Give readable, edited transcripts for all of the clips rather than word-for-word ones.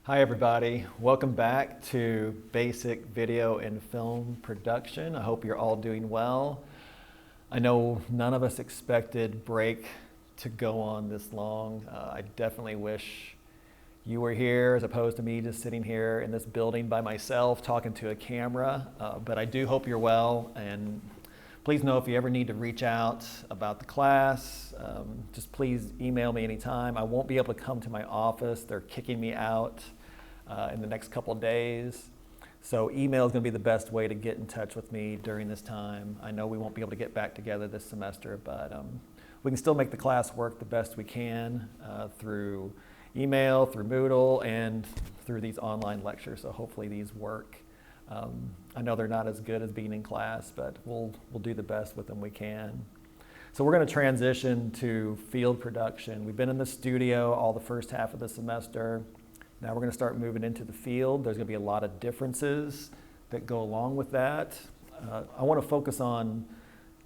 Hi everybody, welcome back to Basic Video and Film Production. I hope you're all doing well. I know none of us expected break to go on this long. I definitely wish you were here as opposed to me just sitting here in this building by myself talking to a camera, but I do hope you're well, and please know if you ever need to reach out about the class, just please email me anytime. I won't be able to come to my office. They're kicking me out in the next couple of days. So email is going to be the best way to get in touch with me during this time. I know we won't be able to get back together this semester, but we can still make the class work the best we can through email, through Moodle, and through these online lectures. So hopefully these work. I know they're not as good as being in class, but we'll do the best with them we can. So we're going to transition to field production. We've been in the studio all the first half of the semester. Now we're going to start moving into the field. There's going to be a lot of differences that go along with that. I want to focus on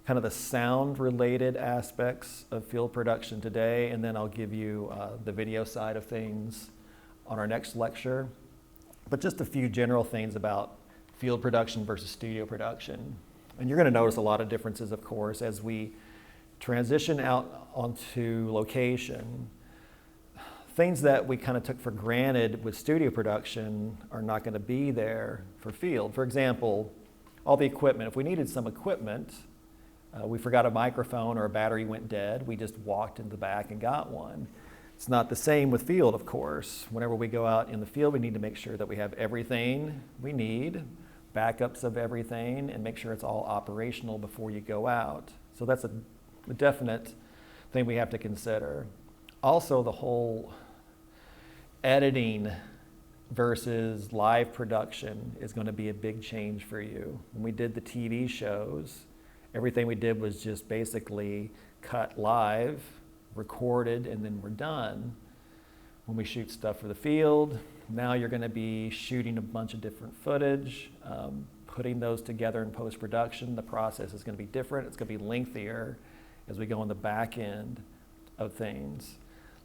kind of the sound-related aspects of field production today, and then I'll give you the video side of things on our next lecture. But just a few general things about field production versus studio production. And you're going to notice a lot of differences, of course, as we transition out onto location. Things that we kind of took for granted with studio production are not going to be there for field. For example, all the equipment. If we needed some equipment, we forgot a microphone or a battery went dead, we just walked in the back and got one. It's not the same with field, of course. Whenever we go out in the field, we need to make sure that we have everything we need, backups of everything, and make sure it's all operational before you go out. So that's a definite thing we have to consider. Also, the whole editing versus live production is going to be a big change for you. When we did the TV shows, everything we did was just basically cut live, recorded, and then we're done. When we shoot stuff for the field, now you're going to be shooting a bunch of different footage, putting those together in post-production. The process is going to be different. It's going to be lengthier as we go on the back end of things.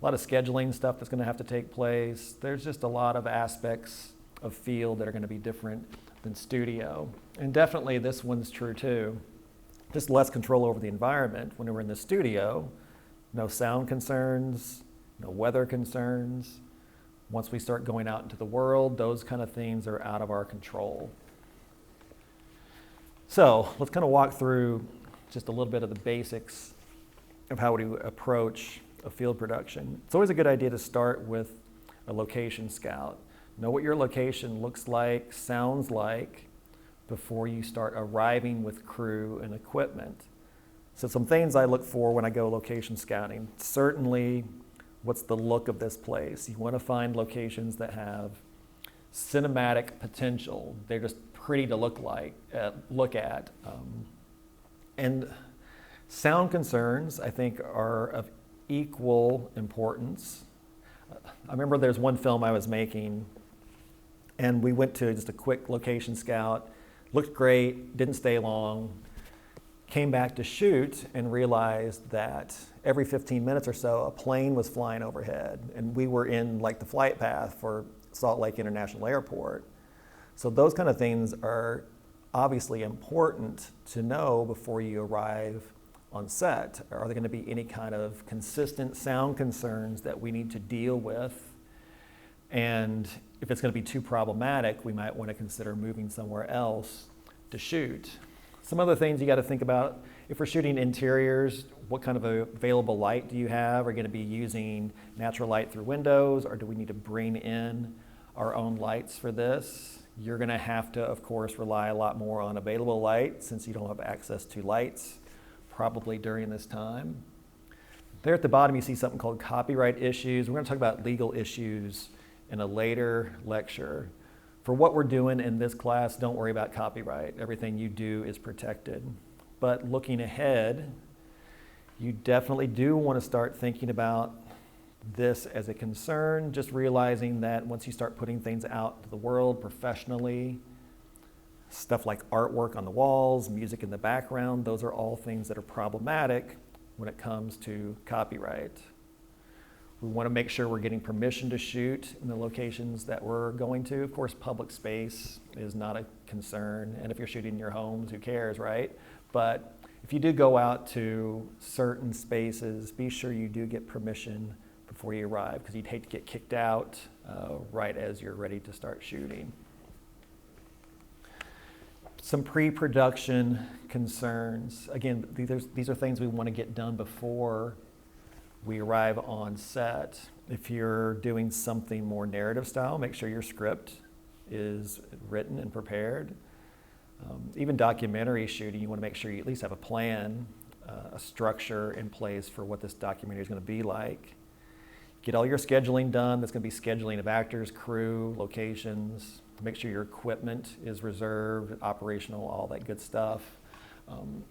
A lot of scheduling stuff that's going to have to take place. There's just a lot of aspects of field that are going to be different than studio. And definitely this one's true too. Just less control over the environment. When we're in the studio, no sound concerns, no weather concerns. Once we start going out into the world, those kind of things are out of our control. So let's kind of walk through just a little bit of the basics of how we approach a field production. It's always a good idea to start with a location scout. Know what your location looks like, sounds like, before you start arriving with crew and equipment. So some things I look for when I go location scouting. Certainly, what's the look of this place? You want to find locations that have cinematic potential. They're just pretty to look at. And sound concerns, I think, are of equal importance. I remember there's one film I was making, and we went to just a quick location scout. Looked great, didn't stay long. Came back to shoot and realized that every 15 minutes or so, a plane was flying overhead, and we were in like the flight path for Salt Lake International Airport. So those kind of things are obviously important to know before you arrive on set. Are there going to be any kind of consistent sound concerns that we need to deal with? And if it's going to be too problematic, we might want to consider moving somewhere else to shoot. Some other things you got to think about: if we're shooting interiors, what kind of available light do you have? Are you going to be using natural light through windows, or do we need to bring in our own lights for this? You're going to have to, of course, rely a lot more on available light since you don't have access to lights probably during this time. There at the bottom you see something called copyright issues. We're going to talk about legal issues in a later lecture. For what we're doing in this class, don't worry about copyright. Everything you do is protected. But looking ahead, you definitely do want to start thinking about this as a concern, just realizing that once you start putting things out to the world professionally, stuff like artwork on the walls, music in the background, those are all things that are problematic when it comes to copyright. We want to make sure we're getting permission to shoot in the locations that we're going to. Of course, public space is not a concern, and if you're shooting in your homes, who cares, right? But if you do go out to certain spaces, be sure you do get permission before you arrive, because you'd hate to get kicked out right as you're ready to start shooting. Some pre-production concerns. Again, these are things we want to get done before we arrive on set. If you're doing something more narrative style, make sure your script is written and prepared. Even documentary shooting, you want to make sure you at least have a plan, a structure in place for what this documentary is going to be like. Get all your scheduling done. That's going to be scheduling of actors, crew, locations. Make sure your equipment is reserved, operational, all that good stuff. And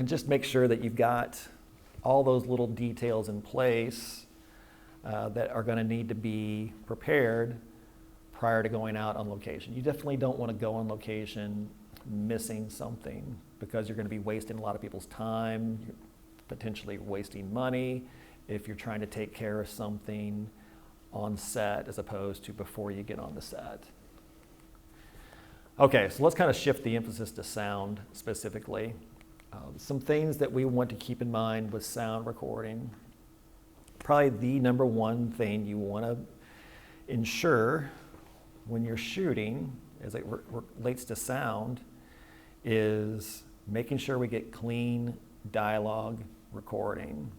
just make sure that you've got all those little details in place that are going to need to be prepared prior to going out on location. You definitely don't want to go on location missing something, because you're going to be wasting a lot of people's time, potentially wasting money if you're trying to take care of something on set as opposed to before you get on the set. Okay, so let's kind of shift the emphasis to sound specifically. Some things that we want to keep in mind with sound recording. Probably the number one thing you want to ensure when you're shooting, as it relates to sound, is making sure we get clean dialogue recording.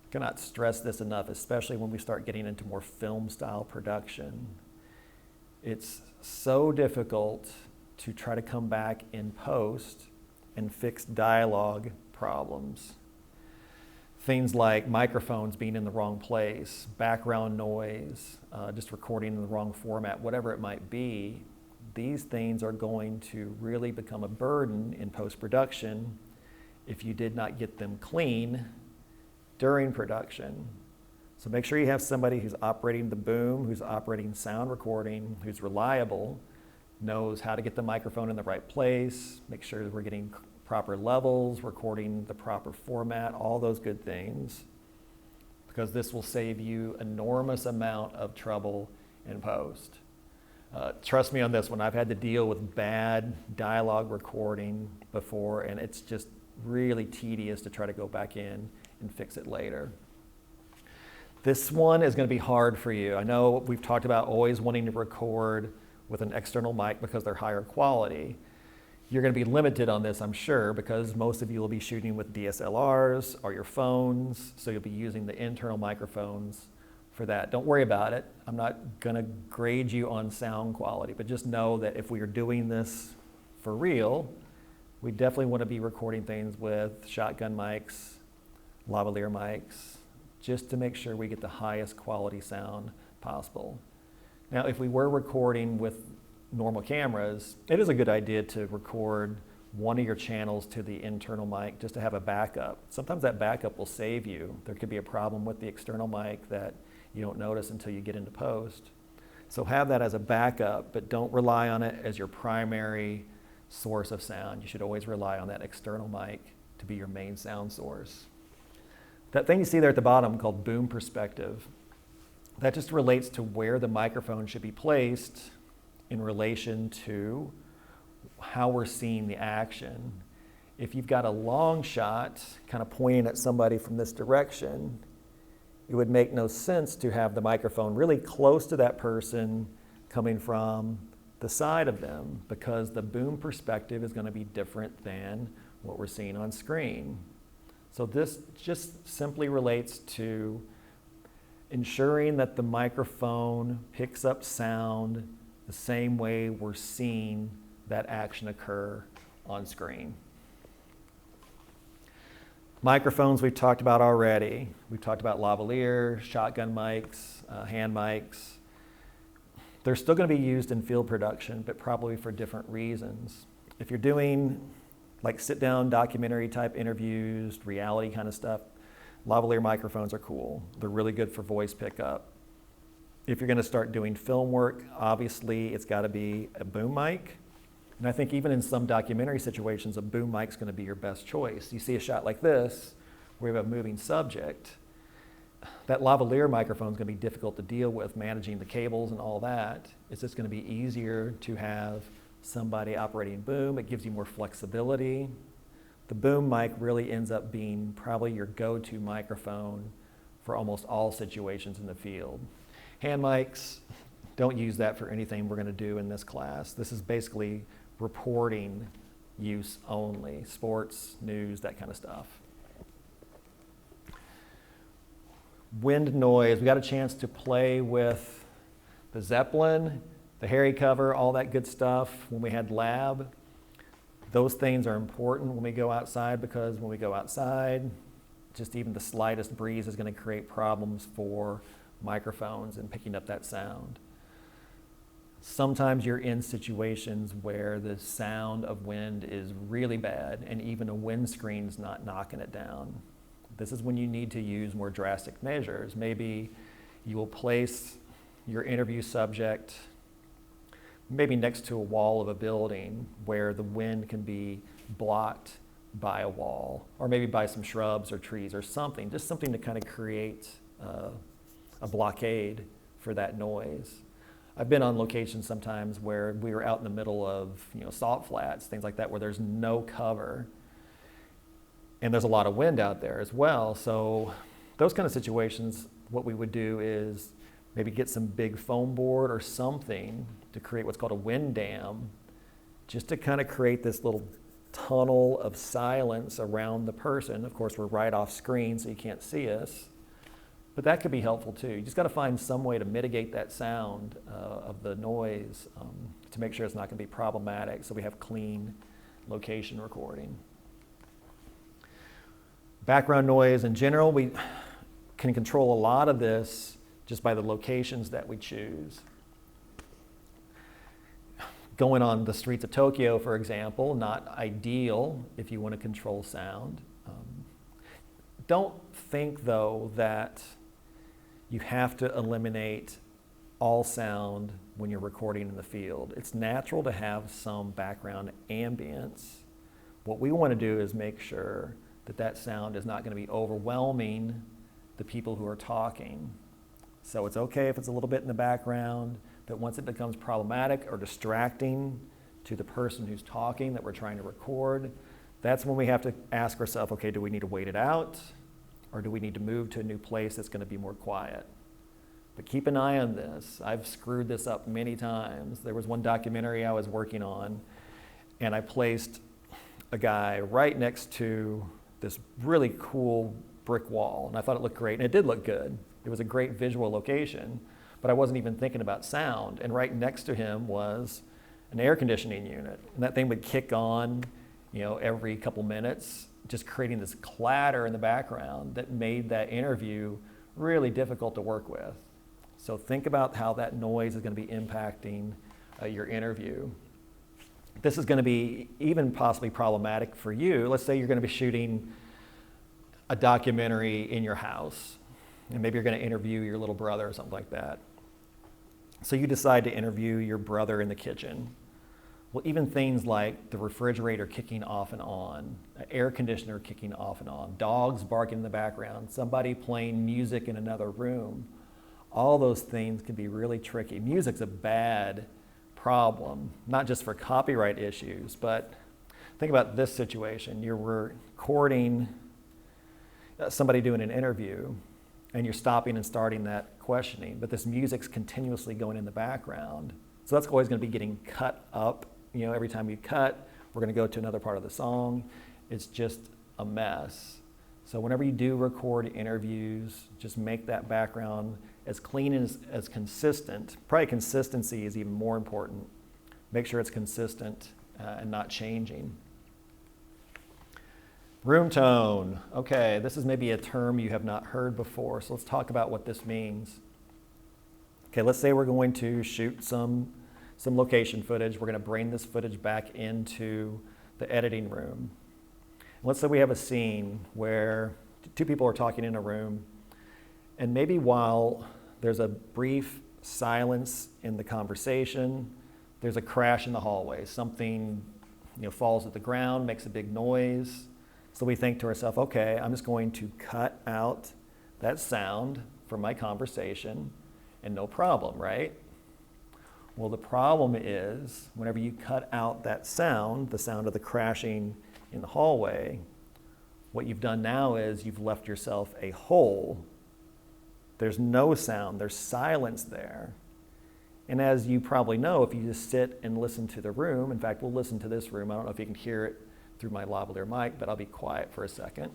Cannot stress this enough, especially when we start getting into more film style production. It's so difficult to try to come back in post and fix dialogue problems. Things like microphones being in the wrong place, background noise, just recording in the wrong format, whatever it might be. These things are going to really become a burden in post-production if you did not get them clean during production. So make sure you have somebody who's operating the boom, who's operating sound recording, who's reliable, knows how to get the microphone in the right place, make sure that we're getting proper levels, recording the proper format, all those good things, because this will save you enormous amount of trouble in post. Trust me on this one, I've had to deal with bad dialogue recording before, and it's just really tedious to try to go back in and fix it later. This one is going to be hard for you. I know we've talked about always wanting to record with an external mic because they're higher quality. You're going to be limited on this, I'm sure, because most of you will be shooting with DSLRs or your phones, so you'll be using the internal microphones for that. Don't worry about it. I'm not going to grade you on sound quality, but just know that if we are doing this for real, we definitely want to be recording things with shotgun mics, lavalier mics, just to make sure we get the highest quality sound possible. Now, if we were recording with normal cameras, it is a good idea to record one of your channels to the internal mic just to have a backup. Sometimes that backup will save you. There could be a problem with the external mic that you don't notice until you get into post. So have that as a backup, but don't rely on it as your primary source of sound. You should always rely on that external mic to be your main sound source. That thing you see there at the bottom called boom perspective, that just relates to where the microphone should be placed in relation to how we're seeing the action. If you've got a long shot kind of pointing at somebody from this direction, it would make no sense to have the microphone really close to that person coming from the side of them, because the boom perspective is going to be different than what we're seeing on screen. So this just simply relates to ensuring that the microphone picks up sound the same way we're seeing that action occur on screen. Microphones we've talked about already. We've talked about lavalier, shotgun mics, hand mics. They're still going to be used in field production, but probably for different reasons. If you're doing like sit-down documentary type interviews, reality kind of stuff, lavalier microphones are cool. They're really good for voice pickup. If you're going to start doing film work, obviously it's got to be a boom mic. And I think even in some documentary situations, a boom mic's going to be your best choice. You see a shot like this, where we have a moving subject. that lavalier microphone is going to be difficult to deal with, managing the cables and all that. It's just going to be easier to have somebody operating boom. It gives you more flexibility. The boom mic really ends up being probably your go-to microphone for almost all situations in the field. Hand mics, don't use that for anything we're going to do in this class. This is basically reporting use only, sports, news, that kind of stuff. Wind noise, we got a chance to play with the Zeppelin, the Harry cover, all that good stuff when we had lab. Those things are important when we go outside, because when we go outside, just even the slightest breeze is going to create problems for microphones and picking up that sound. Sometimes you're in situations where the sound of wind is really bad and even a windscreen's not knocking it down. This is when you need to use more drastic measures. Maybe you will place your interview subject maybe next to a wall of a building where the wind can be blocked by a wall, or maybe by some shrubs or trees or something, just something to kind of create a blockade for that noise. I've been on locations sometimes where we were out in the middle of salt flats, things like that, where there's no cover. And there's a lot of wind out there as well. So those kind of situations, what we would do is maybe get some big foam board or something to create what's called a wind dam, just to kind of create this little tunnel of silence around the person. Of course, we're right off screen, so you can't see us. But that could be helpful too. You just got to find some way to mitigate that sound of the noise to make sure it's not going to be problematic, so we have clean location recording. Background noise in general, we can control a lot of this just by the locations that we choose. Going on the streets of Tokyo, for example, not ideal if you want to control sound. Don't think, though, that you have to eliminate all sound when you're recording in the field. It's natural to have some background ambience. What we want to do is make sure that that sound is not going to be overwhelming the people who are talking. So it's okay if it's a little bit in the background, but once it becomes problematic or distracting to the person who's talking that we're trying to record, that's when we have to ask ourselves, okay, do we need to wait it out, or do we need to move to a new place that's going to be more quiet? But keep an eye on this. I've screwed this up many times. There was one documentary I was working on, and I placed a guy right next to this really cool brick wall, and I thought it looked great, and it did look good. It was a great visual location, but I wasn't even thinking about sound. And right next to him was an air conditioning unit, and that thing would kick on, every couple minutes, just creating this clatter in the background that made that interview really difficult to work with. So think about how that noise is going to be impacting your interview. This is going to be even possibly problematic for you. Let's say you're going to be shooting a documentary in your house, and maybe you're going to interview your little brother or something like that. So you decide to interview your brother in the kitchen. Well, even things like the refrigerator kicking off and on, an air conditioner kicking off and on, dogs barking in the background, somebody playing music in another room, all those things can be really tricky. Music's a bad problem, not just for copyright issues, but think about this situation. You're recording somebody doing an interview, and you're stopping and starting that questioning, but this music's continuously going in the background. So that's always going to be getting cut up. Every time you cut, we're going to go to another part of the song. It's just a mess. So whenever you do record interviews, just make that background as clean and as consistent. Probably consistency is even more important. Make sure it's consistent and not changing. Room tone. Okay, this is maybe a term you have not heard before, so let's talk about what this means. Okay, let's say we're going to shoot some location footage. We're going to bring this footage back into the editing room. Let's say we have a scene where two people are talking in a room, and maybe while there's a brief silence in the conversation, there's a crash in the hallway. Something falls at the ground, makes a big noise. So we think to ourselves, okay, I'm just going to cut out that sound from my conversation and no problem, right? Well, the problem is whenever you cut out that sound, the sound of the crashing in the hallway, what you've done now is you've left yourself a hole. There's no sound, there's silence there. And as you probably know, if you just sit and listen to the room, in fact, we'll listen to this room. I don't know if you can hear it through my lavalier mic, but I'll be quiet for a second.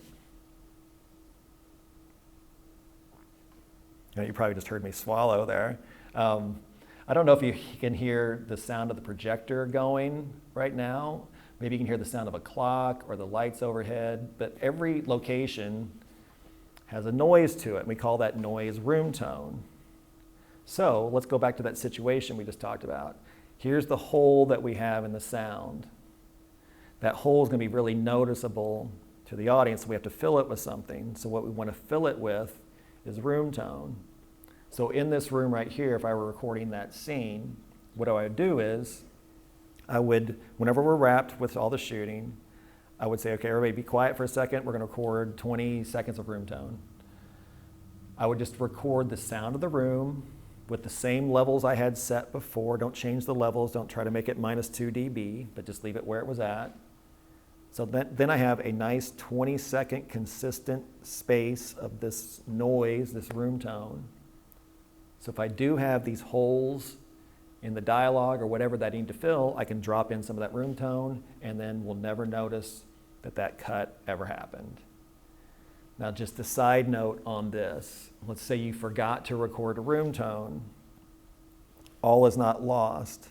You probably just heard me swallow there. I don't know if you can hear the sound of the projector going right now. Maybe you can hear the sound of a clock or the lights overhead, but every location has a noise to it. We call that noise room tone. So let's go back to that situation we just talked about. Here's the hole that we have in the sound. That hole is going to be really noticeable to the audience, so we have to fill it with something. So what we want to fill it with is room tone. So in this room right here, if I were recording that scene, what I would do is I would, whenever we're wrapped with all the shooting, I would say, okay, everybody be quiet for a second. We're going to record 20 seconds of room tone. I would just record the sound of the room with the same levels I had set before. Don't change the levels. Don't try to make it -2 dB, but just leave it where it was at. So then I have a nice 20-second consistent space of this noise, this room tone. So if I do have these holes in the dialogue or whatever that I need to fill, I can drop in some of that room tone, and then we'll never notice that that cut ever happened. Now, just a side note on this. Let's say you forgot to record a room tone. All is not lost.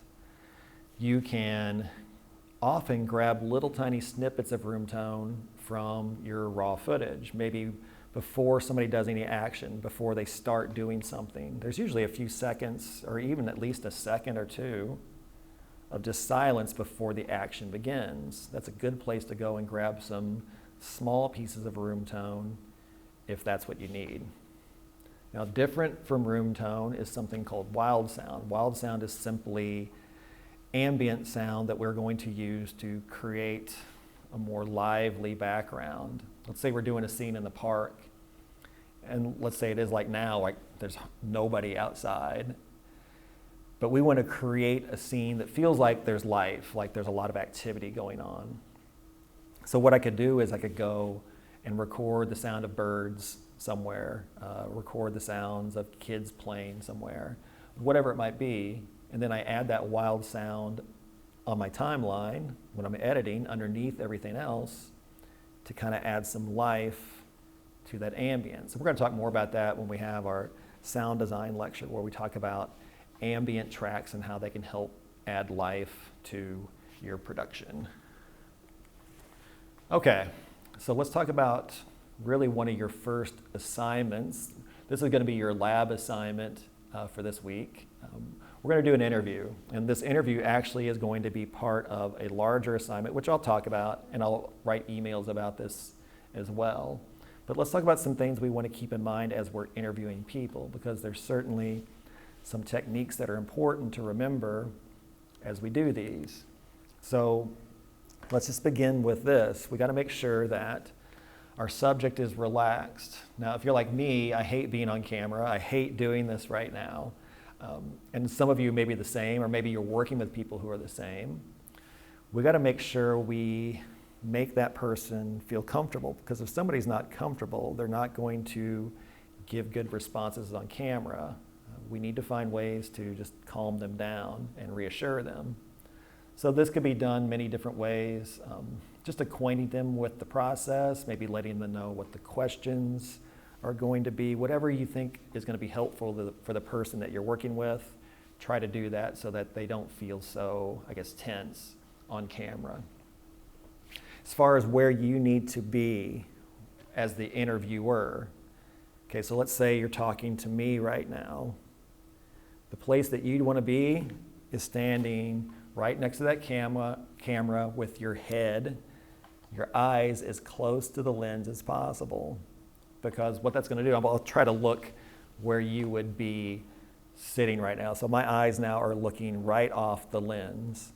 You can often grab little tiny snippets of room tone from your raw footage, maybe before somebody does any action, before they start doing something. There's usually a few seconds, or even at least a second or two, of just silence before the action begins. That's a good place to go and grab some small pieces of room tone if that's what you need. Now, different from room tone is something called wild sound. Wild sound is simply ambient sound that we're going to use to create a more lively background. Let's say we're doing a scene in the park, and let's say it is like now, like there's nobody outside, but we want to create a scene that feels like there's life, like there's a lot of activity going on. So what I could do is I could go and record the sound of birds somewhere, record the sounds of kids playing somewhere, whatever it might be, and then I add that wild sound on my timeline when I'm editing underneath everything else to kind of add some life to that ambience. So we're going to talk more about that when we have our sound design lecture, where we talk about ambient tracks and how they can help add life to your production. Okay, so let's talk about really one of your first assignments. This is going to be your lab assignment for this week. We're going to do an interview, and this interview actually is going to be part of a larger assignment, which I'll talk about, and I'll write emails about this as well. But let's talk about some things we want to keep in mind as we're interviewing people, because there's certainly some techniques that are important to remember as we do these. So let's just begin with this. We got to make sure that our subject is relaxed. Now, if you're like me, I hate being on camera. I hate doing this right now. And some of you may be the same, or maybe you're working with people who are the same. We got to make sure we make that person feel comfortable, because if somebody's not comfortable, they're not going to give good responses on camera. We need to find ways to just calm them down and reassure them. So this could be done many different ways. Just acquainting them with the process, maybe letting them know what the questions are going to be, whatever you think is going to be helpful for the person that you're working with. Try to do that so that they don't feel so, I guess, tense on camera. As far as where you need to be as the interviewer, okay, so let's say you're talking to me right now. The place that you'd want to be is standing right next to that camera with your head, your eyes as close to the lens as possible. Because what that's going to do, I'll try to look where you would be sitting right now. So my eyes now are looking right off the lens.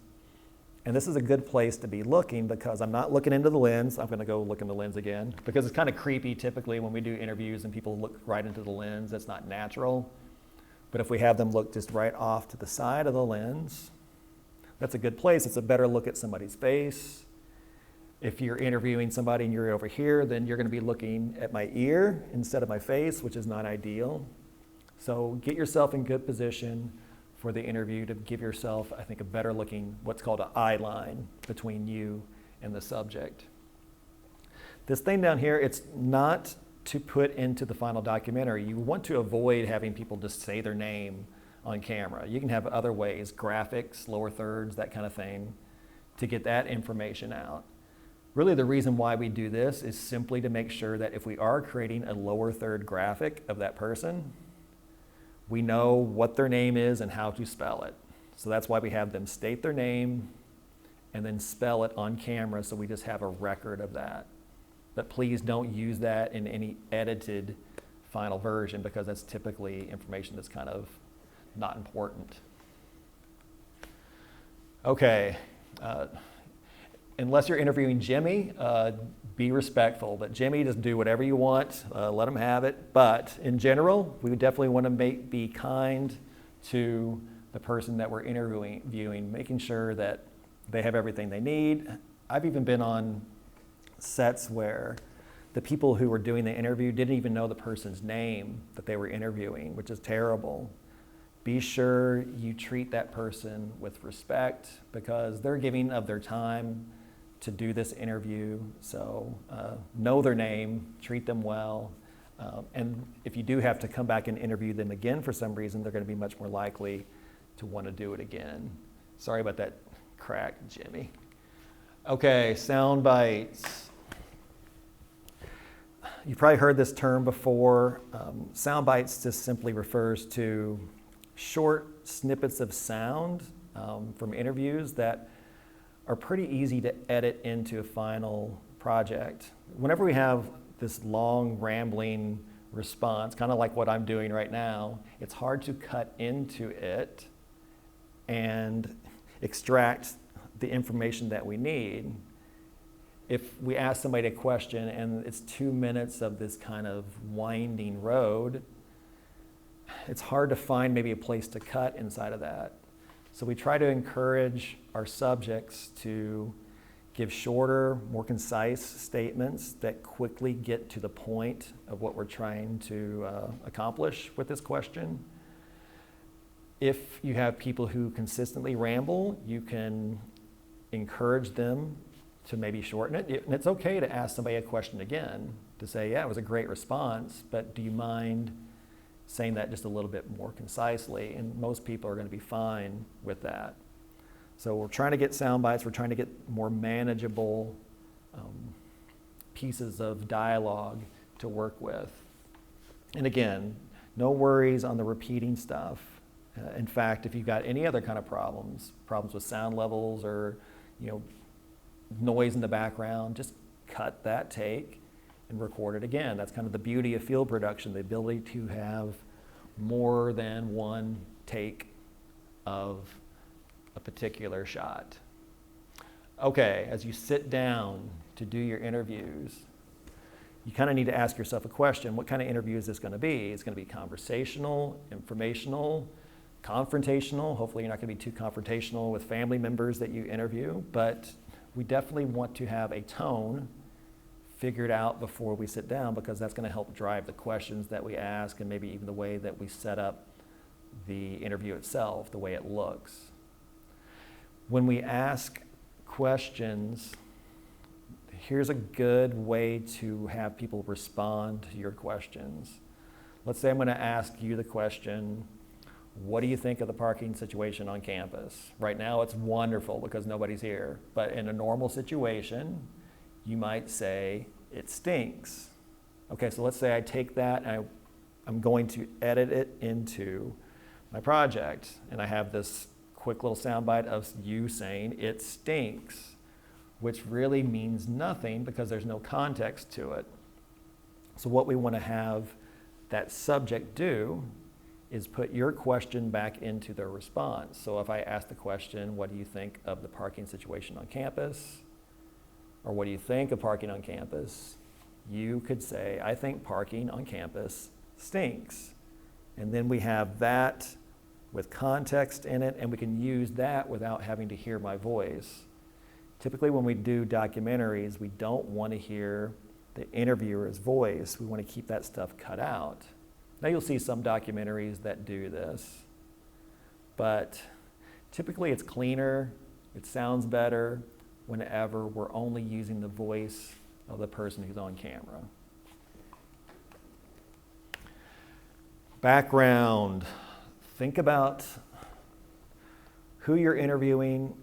And this is a good place to be looking because I'm not looking into the lens. I'm going to go look in the lens again because it's kind of creepy typically when we do interviews and people look right into the lens. That's not natural. But if we have them look just right off to the side of the lens, that's a good place. It's a better look at somebody's face. If you're interviewing somebody and you're over here, then you're going to be looking at my ear instead of my face, which is not ideal. So get yourself in good position for the interview to give yourself, I think, a better looking, what's called an eye line between you and the subject. This thing down here, it's not to put into the final documentary. You want to avoid having people just say their name on camera. You can have other ways, graphics, lower thirds, that kind of thing, to get that information out. Really the reason why we do this is simply to make sure that if we are creating a lower third graphic of that person, we know what their name is and how to spell it. So that's why we have them state their name and then spell it on camera so we just have a record of that. But please don't use that in any edited final version because that's typically information that's kind of not important. Okay, unless you're interviewing Jimmy, be respectful. But Jimmy, just do whatever you want, let him have it. But in general, we would definitely want to be kind to the person that we're interviewing, making sure that they have everything they need. I've even been on sets where the people who were doing the interview didn't even know the person's name that they were interviewing, which is terrible. Be sure you treat that person with respect because they're giving of their time to do this interview. So know their name, treat them well. And if you do have to come back and interview them again for some reason, they're going to be much more likely to want to do it again. Sorry about that crack, Jimmy. Okay, sound bites. You've probably heard this term before. Sound bites just simply refers to short snippets of sound from interviews that are pretty easy to edit into a final project. Whenever we have this long, rambling response, kind of like what I'm doing right now, it's hard to cut into it and extract the information that we need. If we ask somebody a question and it's 2 minutes of this kind of winding road, it's hard to find maybe a place to cut inside of that. So we try to encourage our subjects to give shorter, more concise statements that quickly get to the point of what we're trying to accomplish with this question. If you have people who consistently ramble, you can encourage them to maybe shorten it. And it's okay to ask somebody a question again, to say, yeah, it was a great response, but do you mind saying that just a little bit more concisely? And most people are going to be fine with that. So we're trying to get sound bites, we're trying to get more manageable pieces of dialogue to work with. And again, no worries on the repeating stuff. In fact, if you've got any other kind of problems with sound levels or noise in the background, just cut that take and record it again. That's kind of the beauty of field production, the ability to have more than one take of a particular shot. Okay, as you sit down to do your interviews, you kind of need to ask yourself a question. What kind of interview is this going to be? It's going to be conversational, informational, confrontational. Hopefully you're not going to be too confrontational with family members that you interview, but we definitely want to have a tone figured out before we sit down because that's going to help drive the questions that we ask and maybe even the way that we set up the interview itself, the way it looks. When we ask questions, here's a good way to have people respond to your questions. Let's say I'm going to ask you the question, what do you think of the parking situation on campus? Right now it's wonderful because nobody's here, but in a normal situation, you might say, it stinks. Okay, so let's say I take that and I'm going to edit it into my project, and I have this quick little soundbite of you saying, it stinks, which really means nothing because there's no context to it. So what we want to have that subject do is put your question back into their response. So if I ask the question, what do you think of the parking situation on campus? Or what do you think of parking on campus? You could say, I think parking on campus stinks. And then we have that with context in it, and we can use that without having to hear my voice. Typically when we do documentaries, we don't want to hear the interviewer's voice. We want to keep that stuff cut out. Now you'll see some documentaries that do this, but typically it's cleaner, it sounds better whenever we're only using the voice of the person who's on camera. Background. Think about who you're interviewing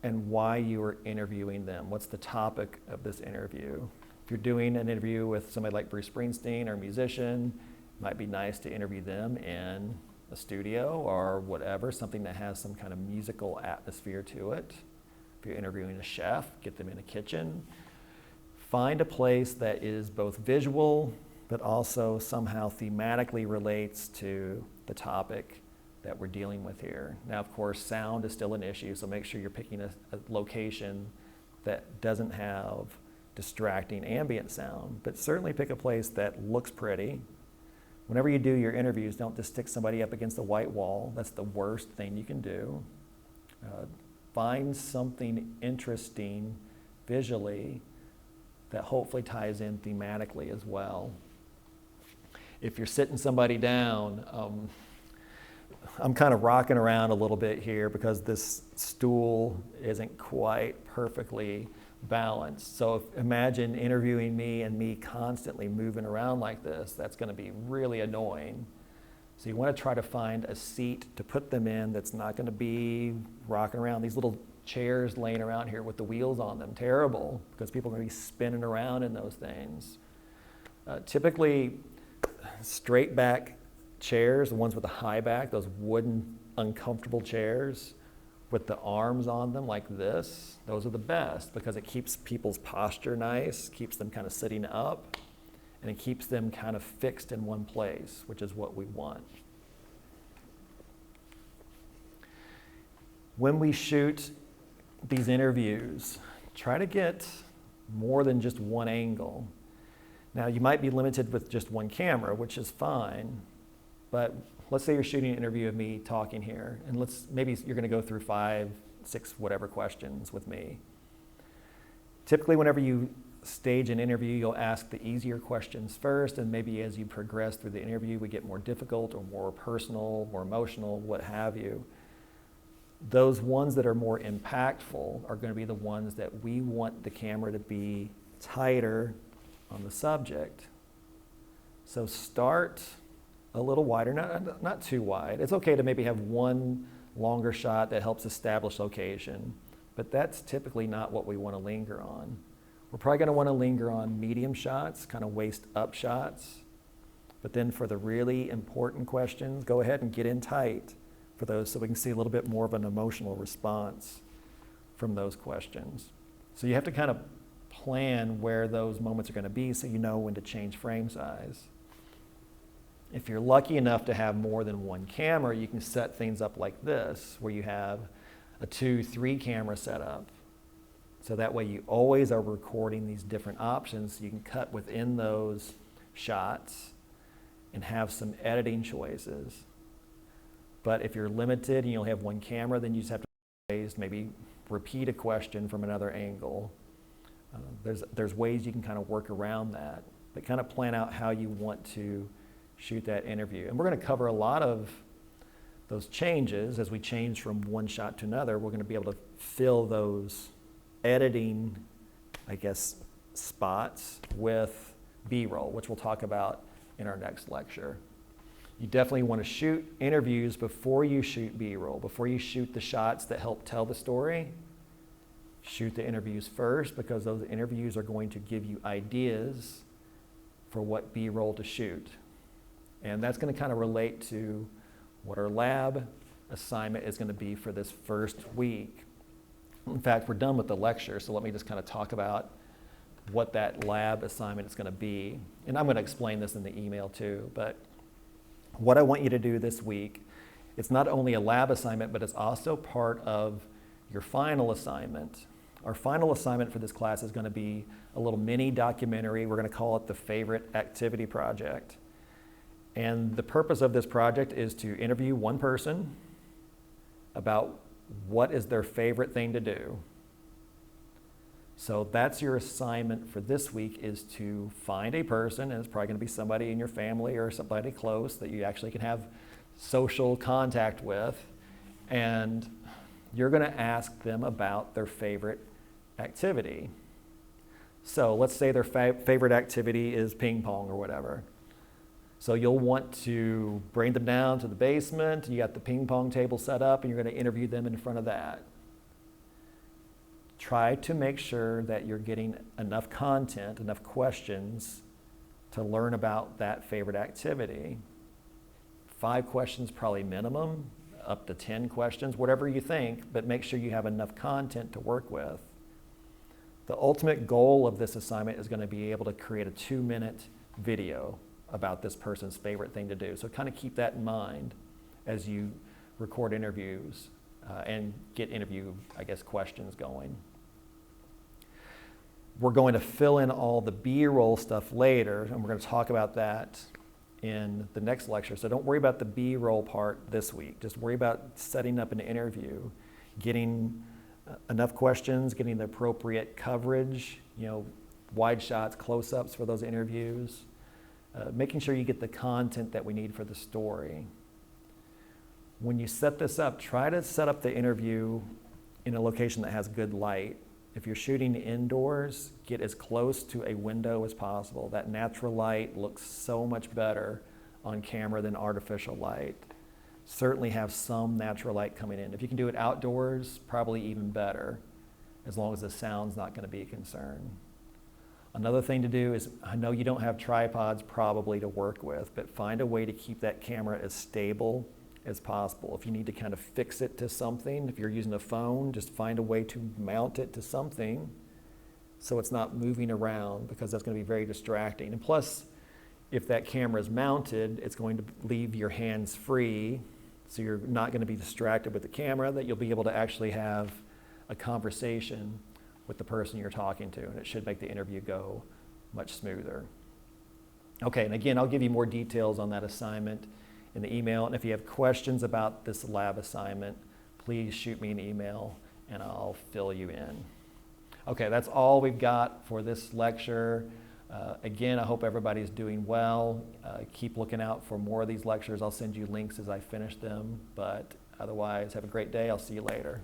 and why you are interviewing them. What's the topic of this interview? If you're doing an interview with somebody like Bruce Springsteen or a musician, it might be nice to interview them in a studio or whatever, something that has some kind of musical atmosphere to it. If you're interviewing a chef, get them in a kitchen. Find a place that is both visual, but also somehow thematically relates to the topic that we're dealing with here. Now, of course, sound is still an issue, so make sure you're picking a location that doesn't have distracting ambient sound, but certainly pick a place that looks pretty. Whenever you do your interviews, don't just stick somebody up against a white wall. That's the worst thing you can do. Find something interesting visually that hopefully ties in thematically as well. If you're sitting somebody down, I'm kind of rocking around a little bit here because this stool isn't quite perfectly balanced. So imagine interviewing me and me constantly moving around like this. That's going to be really annoying. So you want to try to find a seat to put them in that's not going to be rocking around. These little chairs laying around here with the wheels on them, terrible, because people are going to be spinning around in those things. Typically, straight back chairs, the ones with the high back, those wooden uncomfortable chairs with the arms on them like this, those are the best because it keeps people's posture nice, keeps them kind of sitting up, and it keeps them kind of fixed in one place, which is what we want. When we shoot these interviews, try to get more than just one angle. Now, you might be limited with just one camera, which is fine, but let's say you're shooting an interview of me talking here, and maybe you're going to go through 5, 6, whatever questions with me. Typically, whenever you stage an interview, you'll ask the easier questions first, and maybe as you progress through the interview, we get more difficult or more personal, more emotional, what have you. Those ones that are more impactful are going to be the ones that we want the camera to be tighter on the subject. So start a little wider, not too wide. It's okay to maybe have one longer shot that helps establish location, but that's typically not what we want to linger on. We're probably going to want to linger on medium shots, kind of waist up shots, but then for the really important questions, go ahead and get in tight for those so we can see a little bit more of an emotional response from those questions. So you have to kind of plan where those moments are going to be so you know when to change frame size. If you're lucky enough to have more than one camera, you can set things up like this, where you have a 2, 3 camera setup. So that way you always are recording these different options. So you can cut within those shots and have some editing choices. But if you're limited and you only have one camera, then you just have to maybe repeat a question from another angle. There's ways you can kind of work around that, but kind of plan out how you want to shoot that interview. And we're going to cover a lot of those changes as we change from one shot to another. We're going to be able to fill those editing, I guess, spots with B-roll, which we'll talk about in our next lecture. You definitely want to shoot interviews before you shoot B-roll. Before you shoot the shots that help tell the story, shoot the interviews first, because those interviews are going to give you ideas for what B-roll to shoot. And that's going to kind of relate to what our lab assignment is going to be for this first week. In fact, we're done with the lecture, so let me just kind of talk about what that lab assignment is going to be. And I'm going to explain this in the email too, but What I want you to do this week, it's not only a lab assignment, but it's also part of your final assignment. Our final assignment for this class is going to be a little mini documentary. We're going to call it the Favorite Activity Project. And the purpose of this project is to interview one person about what is their favorite thing to do. So that's your assignment for this week, is to find a person, and it's probably going to be somebody in your family or somebody close that you actually can have social contact with, and you're going to ask them about their favorite activity. So let's say their favorite activity is ping pong or whatever. So you'll want to bring them down to the basement, and you got the ping pong table set up, and you're going to interview them in front of that. Try to make sure that you're getting enough content, enough questions to learn about that favorite activity. 5 questions probably minimum, up to 10 questions, whatever you think, but make sure you have enough content to work with. The ultimate goal of this assignment is going to be able to create a 2-minute video about this person's favorite thing to do. So kind of keep that in mind as you record interviews and get interview, questions going. We're going to fill in all the B-roll stuff later, and we're going to talk about that in the next lecture. So don't worry about the B-roll part this week. Just worry about setting up an interview, getting enough questions, getting the appropriate coverage, wide shots, close-ups for those interviews, making sure you get the content that we need for the story. When you set this up, try to set up the interview in a location that has good light. If you're shooting indoors, get as close to a window as possible. That natural light looks so much better on camera than artificial light. Certainly have some natural light coming in. If you can do it outdoors, probably even better, as long as the sound's not going to be a concern. Another thing to do is, I know you don't have tripods probably to work with, but find a way to keep that camera as stable as possible. If you need to kind of fix it to something, if you're using a phone, just find a way to mount it to something so it's not moving around, because that's going to be very distracting. And plus, if that camera is mounted, it's going to leave your hands free, so you're not going to be distracted with the camera, that you'll be able to actually have a conversation with the person you're talking to, and it should make the interview go much smoother. Okay, and again, I'll give you more details on that assignment in the email, and if you have questions about this lab assignment, please shoot me an email and I'll fill you in. Okay, that's all we've got for this lecture. Again, I hope everybody's doing well. Keep looking out for more of these lectures. I'll send you links as I finish them, but otherwise, have a great day. I'll see you later.